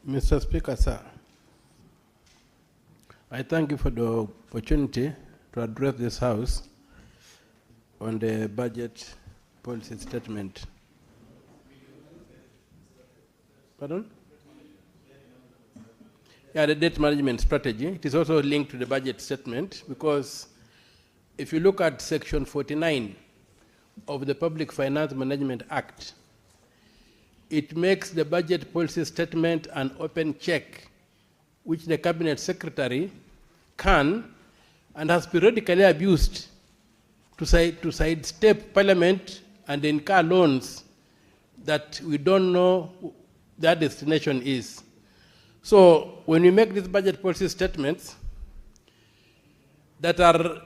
Mr. Speaker, sir, I thank you for the opportunity to address this House on the budget policy statement. Pardon? Yeah, the debt management strategy. It is also linked to the budget statement because if you look at Section 49 of the Public Finance Management Act, it makes the budget policy statement an open check, which the Cabinet Secretary can and has periodically abused to sidestep Parliament and incur loans that we don't know their destination is. So when we make these budget policy statements that are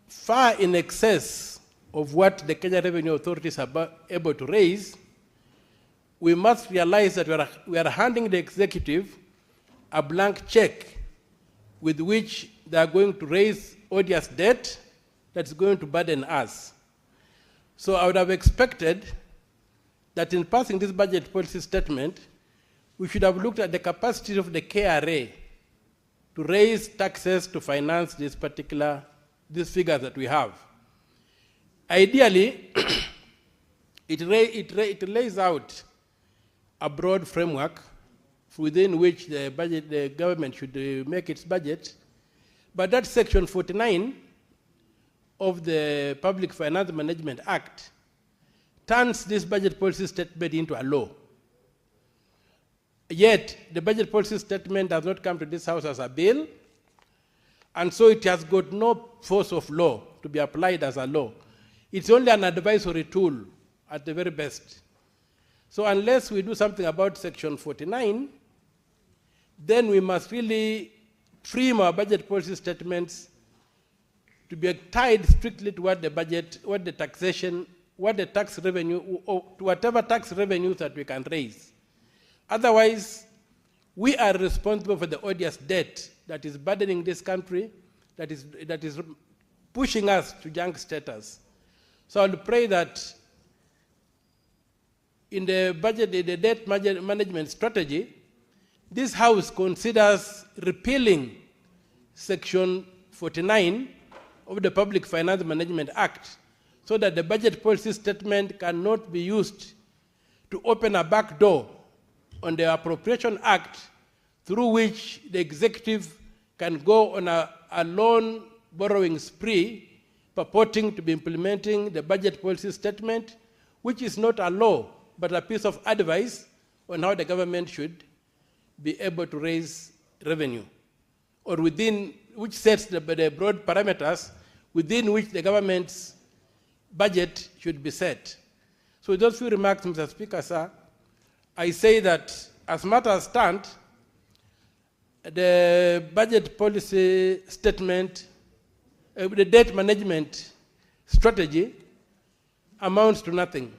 far in excess of what the Kenya Revenue Authorities are able to raise, we must realize that we are handing the executive a blank check with which they are going to raise odious debt that's going to burden us. So I would have expected that in passing this budget policy statement, we should have looked at the capacity of the KRA to raise taxes to finance these figures that we have. Ideally, it lays out a broad framework within which the government should make its budget, but that Section 49 of the Public Finance Management Act turns this budget policy statement into a law. Yet, the budget policy statement does not come to this House as a bill, and so it has got no force of law to be applied as a law. It's only an advisory tool at the very best. So unless we do something about Section 49, then we must really frame our budget policy statements to be tied strictly to what the budget, what the taxation, what the tax revenue, or to whatever tax revenues that we can raise. Otherwise, we are responsible for the odious debt that is burdening this country, that is pushing us to junk status. So I'll pray that in the budget, the debt management strategy, this House considers repealing Section 49 of the Public Finance Management Act so that the budget policy statement cannot be used to open a back door on the Appropriation Act through which the executive can go on a loan borrowing spree purporting to be implementing the budget policy statement, which is not a law, but a piece of advice on how the government should be able to raise revenue, or within which sets the broad parameters within which the government's budget should be set. So with those few remarks, Mr. Speaker, sir, I say that as matters stand, the budget policy statement, the debt management strategy amounts to nothing.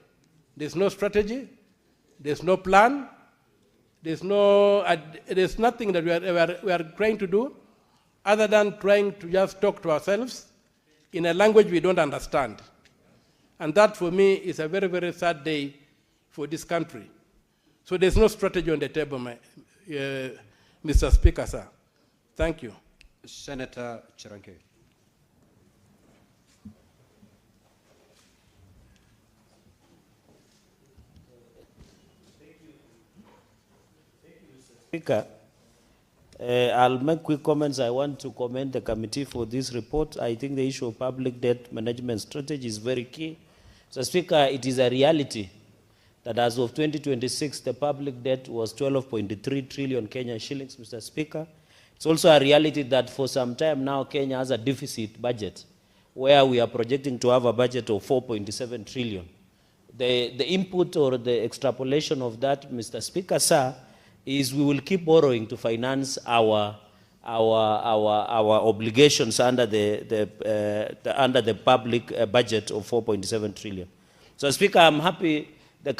There's no strategy, there's no plan, there's nothing that we are trying to do other than trying to just talk to ourselves in a language we don't understand. And that for me is a very, very sad day for this country. So there's no strategy on the table, Mr. Speaker, sir. Thank you. Senator Chiranke. Speaker, I'll make quick comments. I want to commend the committee for this report. I think the issue of public debt management strategy is very key. So, Speaker, it is a reality that as of 2026, the public debt was 12.3 trillion Kenyan shillings, Mr. Speaker. It's also a reality that for some time now, Kenya has a deficit budget, where we are projecting to have a budget of 4.7 trillion. The input or the extrapolation of that, Mr. Speaker, sir, is we will keep borrowing to finance our obligations under the public budget of 4.7 trillion. So, Speaker, I'm happy the